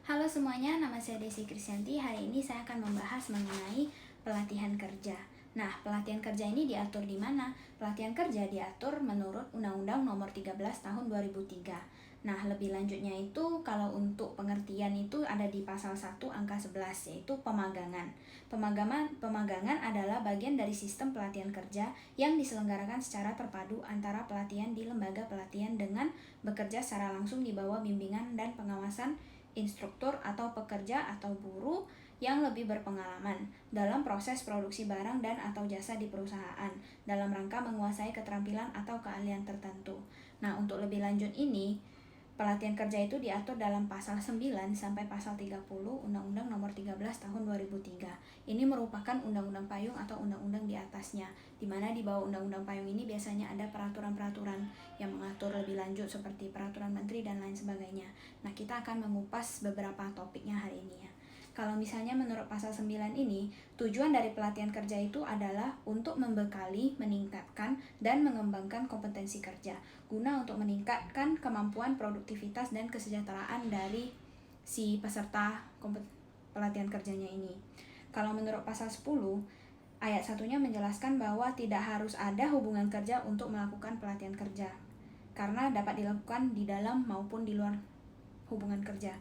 Halo semuanya, nama saya Desi Krisyanti. Hari ini saya akan membahas mengenai pelatihan kerja. Nah, pelatihan kerja ini diatur di mana? Pelatihan kerja diatur menurut Undang-Undang Nomor 13 Tahun 2003. Nah, lebih lanjutnya itu kalau untuk pengertian itu ada di pasal 1 angka 11 yaitu pemagangan. Pemagangan adalah bagian dari sistem pelatihan kerja yang diselenggarakan secara terpadu antara pelatihan di lembaga pelatihan dengan bekerja secara langsung di bawah bimbingan dan pengawasan instruktur atau pekerja atau buruh yang lebih berpengalaman dalam proses produksi barang dan atau jasa di perusahaan dalam rangka menguasai keterampilan atau keahlian tertentu. Nah, untuk lebih lanjut ini, pelatihan kerja itu diatur dalam pasal 9 sampai pasal 30 Undang-Undang Nomor 13 Tahun 2003. Ini merupakan undang-undang payung atau undang-undang di atasnya, di mana di bawah undang-undang payung ini biasanya ada peraturan-peraturan yang mengatur lebih lanjut seperti peraturan menteri dan lain sebagainya. Nah, kita akan mengupas beberapa topiknya hari ini ya. Kalau misalnya menurut pasal 9 ini, tujuan dari pelatihan kerja itu adalah untuk membekali, meningkatkan, dan mengembangkan kompetensi kerja, guna untuk meningkatkan kemampuan produktivitas dan kesejahteraan dari si peserta pelatihan kerjanya ini. Kalau menurut pasal 10, ayat 1-nya menjelaskan bahwa tidak harus ada hubungan kerja untuk melakukan pelatihan kerja, karena dapat dilakukan di dalam maupun di luar hubungan kerja.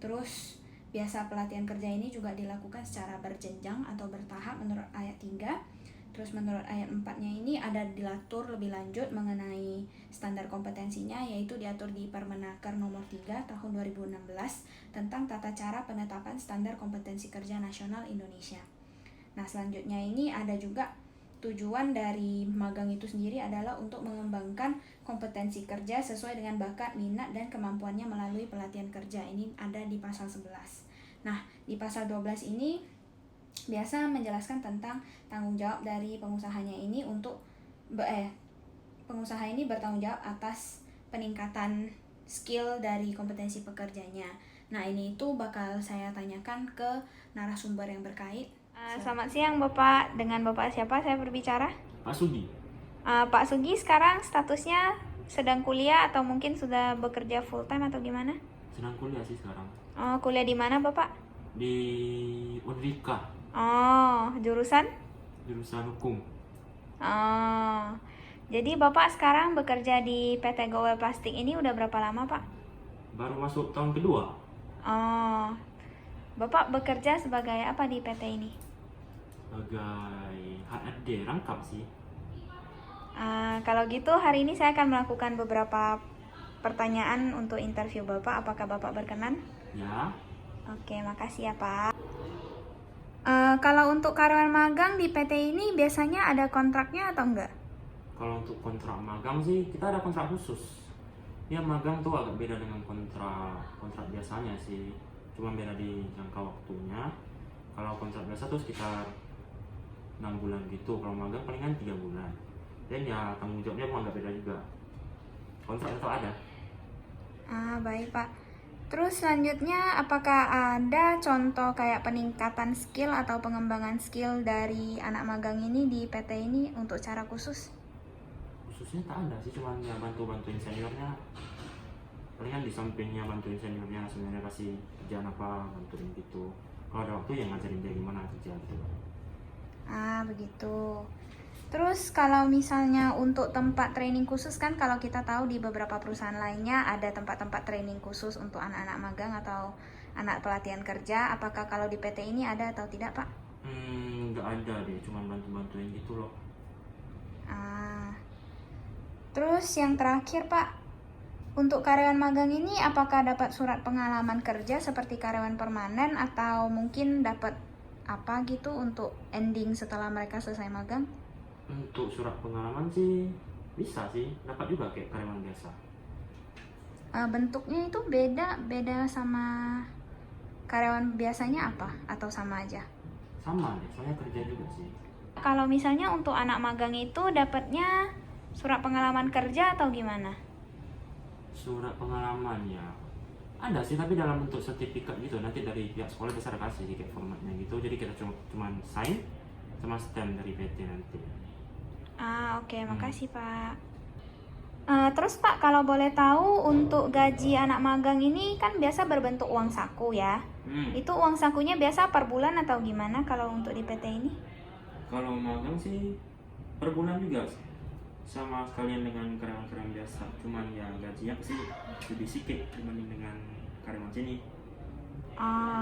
Terus biasa pelatihan kerja ini juga dilakukan secara berjenjang atau bertahap menurut ayat 3. Terus menurut ayat 4-nya ini ada diatur lebih lanjut mengenai standar kompetensinya, yaitu diatur di Permenaker nomor 3 tahun 2016 tentang tata cara penetapan standar kompetensi kerja nasional Indonesia. Nah, selanjutnya ini ada juga tujuan dari magang itu sendiri adalah untuk mengembangkan kompetensi kerja sesuai dengan bakat, minat, dan kemampuannya melalui pelatihan kerja. Ini ada di pasal 11. Nah, di pasal 12 ini biasa menjelaskan tentang tanggung jawab dari pengusahanya ini untuk pengusaha ini bertanggung jawab atas peningkatan skill dari kompetensi pekerjanya. Nah, ini itu bakal saya tanyakan ke narasumber yang berkait. Selamat siang Bapak, dengan Bapak siapa saya berbicara? Pak Sugi. Pak Sugi sekarang statusnya sedang kuliah atau mungkin sudah bekerja full time atau gimana? Sedang kuliah sih sekarang. Oh, kuliah di mana Bapak? Di Unrika, Oh, jurusan? jurusan hukum. Oh, jadi Bapak sekarang bekerja di PT Goel Plastik ini udah berapa lama Pak? Baru masuk tahun kedua. Oh, Bapak bekerja sebagai apa di PT ini? Sebagai HRD rangkap sih. Kalau gitu hari ini saya akan melakukan beberapa pertanyaan untuk interview Bapak. Apakah Bapak berkenan? Ya. Oke, makasih ya Pak. Kalau untuk karyawan magang di PT ini biasanya ada kontraknya atau enggak? Kalau untuk kontrak magang sih kita ada kontrak khusus. Ya, magang tuh agak beda dengan kontrak biasanya sih. Cuma beda di jangka waktunya. Kalau kontrak biasa tuh sekitar 6 bulan gitu. Kalau magang palingan 3 bulan. Dan ya tanggung jawabnya pun agak beda juga. Kontrak tetap ada. Baik Pak. Terus selanjutnya apakah ada contoh kayak peningkatan skill atau pengembangan skill dari anak magang ini di PT ini untuk cara khusus? Khususnya tak ada sih, cuman ya bantuin seniornya. Palingan di sampingnya bantuin seniornya, sebenarnya kasih kerjaan apa, bantuin gitu. Kalau ada waktu ya ngajarin dia gimana kerja gitu. Begitu. Terus kalau misalnya untuk tempat training khusus kan kalau kita tahu di beberapa perusahaan lainnya ada tempat-tempat training khusus untuk anak-anak magang atau anak pelatihan kerja. Apakah kalau di PT ini ada atau tidak Pak? Nggak ada deh, cuman bantuin gitu loh. Terus yang terakhir Pak, untuk karyawan magang ini apakah dapat surat pengalaman kerja seperti karyawan permanen atau mungkin dapat apa gitu untuk ending setelah mereka selesai magang? Untuk surat pengalaman sih bisa sih, dapat juga kayak karyawan biasa. Bentuknya itu beda sama karyawan biasanya apa atau sama aja? Sama deh, soalnya kerja juga sih. Kalau misalnya untuk anak magang itu dapatnya surat pengalaman kerja atau gimana? Surat pengalaman ya ada sih, tapi dalam bentuk sertifikat gitu. Nanti dari pihak sekolah bisa kasih kayak formatnya gitu. Jadi kita cuma sign sama stamp dari PT nanti. Oke, makasih Pak. Terus Pak, kalau boleh tahu untuk gaji anak magang ini kan biasa berbentuk uang saku ya. Itu uang sakunya biasa per bulan atau gimana kalau untuk di PT ini? Kalau magang sih per bulan juga sama sekalian dengan karyawan-karyawan biasa, cuman ya gajinya sih lebih sedikit dibanding dengan karyawan sini.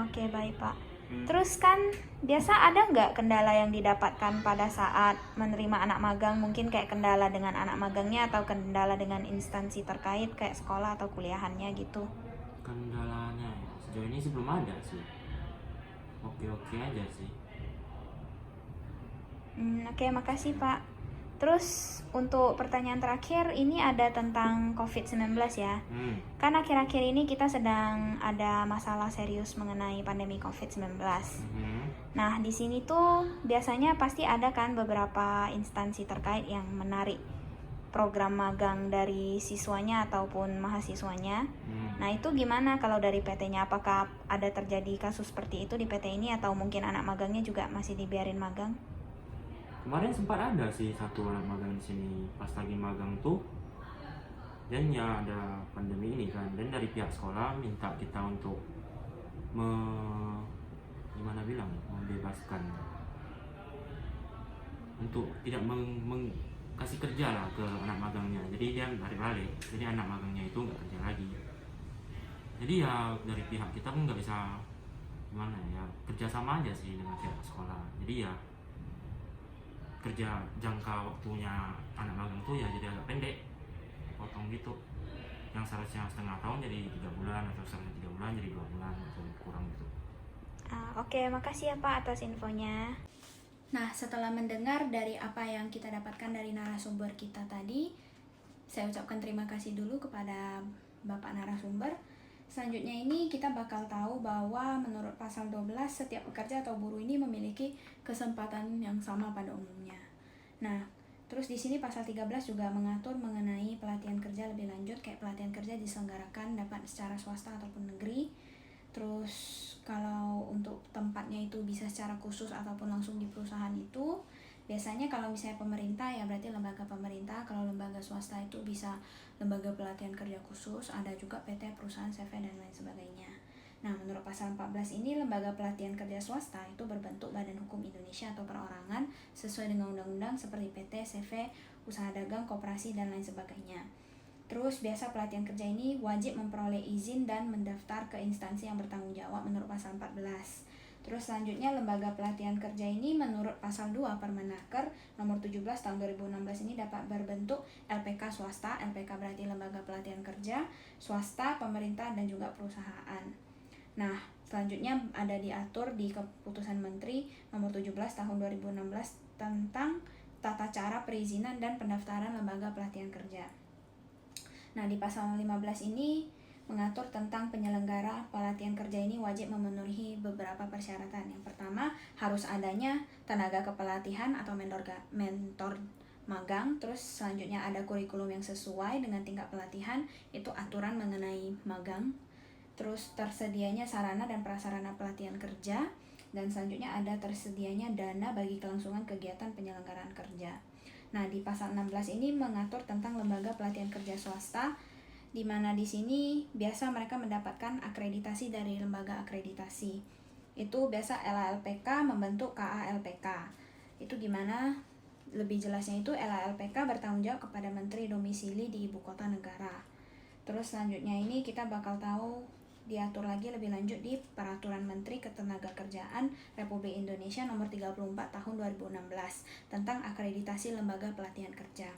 Oke, baik Pak. Terus kan biasa ada nggak kendala yang didapatkan pada saat menerima anak magang? Mungkin kayak kendala dengan anak magangnya atau kendala dengan instansi terkait kayak sekolah atau kuliahannya gitu. Kendalanya ya, sejauh ini sih belum ada sih, oke-oke aja sih. Oke, makasih Pak. Terus untuk pertanyaan terakhir ini ada tentang COVID-19 ya. Kan akhir-akhir ini kita sedang ada masalah serius mengenai pandemi COVID-19. Nah, di sini tuh biasanya pasti ada kan beberapa instansi terkait yang menarik program magang dari siswanya ataupun mahasiswanya. Nah, itu gimana kalau dari PT-nya? Apakah ada terjadi kasus seperti itu di PT ini atau mungkin anak magangnya juga masih dibiarin magang? Kemarin sempat ada sih satu anak magang di sini pas lagi magang tuh, dan ya ada pandemi ini kan, dan dari pihak sekolah minta kita untuk membebaskan untuk tidak kasih kerja lah ke anak magangnya, jadi dia balik, jadi anak magangnya itu nggak kerja lagi. Jadi ya dari pihak kita pun nggak bisa gimana ya, kerja sama aja sih dengan pihak sekolah. Jadi ya kerja jangka waktunya anak magang tuh ya jadi agak pendek, potong gitu, yang seharusnya setengah tahun jadi 3 bulan, atau seharusnya 3 bulan jadi 2 bulan atau kurang gitu. Oke, makasih ya Pak atas infonya. Nah, setelah mendengar dari apa yang kita dapatkan dari narasumber kita tadi, saya ucapkan terima kasih dulu kepada Bapak narasumber. Selanjutnya ini kita bakal tahu bahwa menurut pasal 12 setiap pekerja atau buruh ini memiliki kesempatan yang sama pada umumnya. Nah, terus di sini pasal 13 juga mengatur mengenai pelatihan kerja lebih lanjut, kayak pelatihan kerja diselenggarakan dapat secara swasta ataupun negeri. Terus kalau untuk tempatnya itu bisa secara khusus ataupun langsung di perusahaan itu. Biasanya kalau misalnya pemerintah ya berarti lembaga pemerintah, kalau lembaga swasta itu bisa lembaga pelatihan kerja khusus, ada juga PT, perusahaan, CV, dan lain sebagainya. Nah, menurut pasal 14 ini lembaga pelatihan kerja swasta itu berbentuk badan hukum Indonesia atau perorangan sesuai dengan undang-undang seperti PT, CV, usaha dagang, koperasi, dan lain sebagainya. Terus biasa pelatihan kerja ini wajib memperoleh izin dan mendaftar ke instansi yang bertanggung jawab menurut pasal 14. Terus selanjutnya lembaga pelatihan kerja ini menurut pasal 2 Permenaker nomor 17 tahun 2016 ini dapat berbentuk LPK swasta. LPK berarti lembaga pelatihan kerja swasta, pemerintah, dan juga perusahaan. Nah, selanjutnya ada diatur di Keputusan Menteri nomor 17 tahun 2016 tentang tata cara perizinan dan pendaftaran lembaga pelatihan kerja. Nah, di pasal 15 ini mengatur tentang penyelenggara pelatihan kerja ini wajib memenuhi beberapa persyaratan. Yang pertama, harus adanya tenaga kepelatihan atau mentor magang. Terus selanjutnya ada kurikulum yang sesuai dengan tingkat pelatihan, itu aturan mengenai magang. Terus tersedianya sarana dan prasarana pelatihan kerja. Dan selanjutnya ada tersedianya dana bagi kelangsungan kegiatan penyelenggaraan kerja. Nah, di pasal 16 ini mengatur tentang lembaga pelatihan kerja swasta, di mana di sini biasa mereka mendapatkan akreditasi dari lembaga akreditasi. Itu biasa LALPK membentuk KALPK. Itu gimana? Lebih jelasnya itu LALPK bertanggung jawab kepada Menteri Domisili di Ibu Kota Negara. Terus selanjutnya ini kita bakal tahu diatur lagi lebih lanjut di Peraturan Menteri Ketenagakerjaan Republik Indonesia nomor 34 tahun 2016 tentang akreditasi lembaga pelatihan kerja.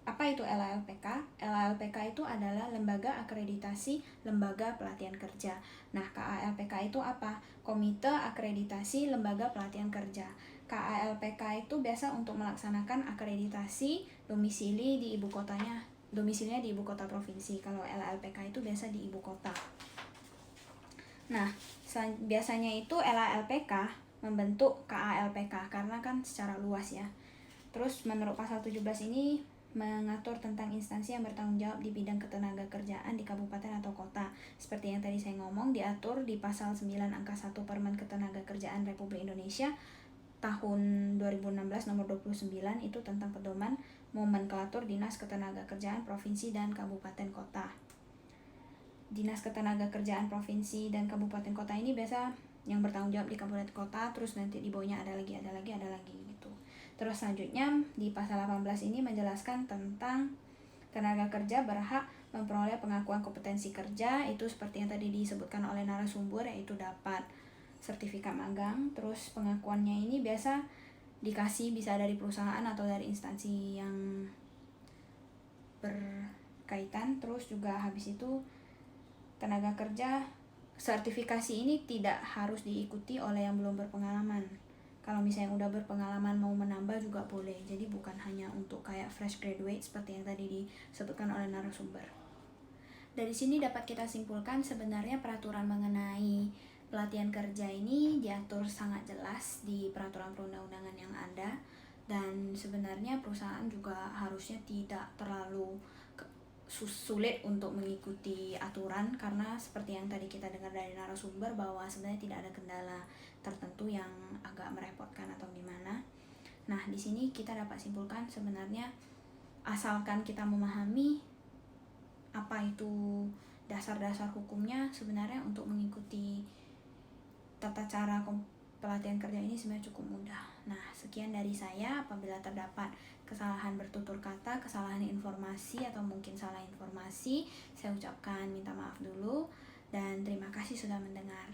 Apa itu LALPK? LALPK itu adalah Lembaga Akreditasi Lembaga Pelatihan Kerja. Nah, KALPK itu apa? Komite Akreditasi Lembaga Pelatihan Kerja. KALPK itu biasa untuk melaksanakan akreditasi domisili di ibu kotanya, domisilinya di ibu kota provinsi. Kalau LALPK itu biasa di ibu kota. Nah, biasanya itu LALPK membentuk KALPK karena kan secara luas ya. Terus menurut pasal 17 ini mengatur tentang instansi yang bertanggung jawab di bidang ketenagakerjaan di kabupaten atau kota. Seperti yang tadi saya ngomong, diatur di pasal 9 angka 1 Permen Ketenagakerjaan Republik Indonesia tahun 2016 nomor 29 itu tentang pedoman nomenklatur Dinas Ketenagakerjaan Provinsi dan Kabupaten Kota. Dinas Ketenagakerjaan Provinsi dan Kabupaten Kota ini biasa yang bertanggung jawab di kabupaten kota, terus nanti di bawahnya ada lagi gitu. Terus selanjutnya di pasal 18 ini menjelaskan tentang tenaga kerja berhak memperoleh pengakuan kompetensi kerja, itu seperti yang tadi disebutkan oleh narasumber, yaitu dapat sertifikat magang. Terus pengakuannya ini biasa dikasih bisa dari perusahaan atau dari instansi yang berkaitan. Terus juga habis itu tenaga kerja sertifikasi ini tidak harus diikuti oleh yang belum berpengalaman. Kalau misalnya yang udah berpengalaman mau menambah juga boleh. Jadi bukan hanya untuk kayak fresh graduate seperti yang tadi disebutkan oleh narasumber. Dari sini dapat kita simpulkan sebenarnya peraturan mengenai pelatihan kerja ini diatur sangat jelas di peraturan perundang-undangan yang ada, dan sebenarnya perusahaan juga harusnya tidak terlalu sulit untuk mengikuti aturan, karena seperti yang tadi kita dengar dari narasumber bahwa sebenarnya tidak ada kendala tertentu yang agak merepotkan atau gimana. Nah, di sini kita dapat simpulkan sebenarnya asalkan kita memahami apa itu dasar-dasar hukumnya, sebenarnya untuk mengikuti tata cara pelatihan kerja ini sebenarnya cukup mudah. Nah, sekian dari saya. Apabila terdapat kesalahan bertutur kata, kesalahan informasi, atau mungkin salah informasi, saya ucapkan minta maaf dulu, dan terima kasih sudah mendengar.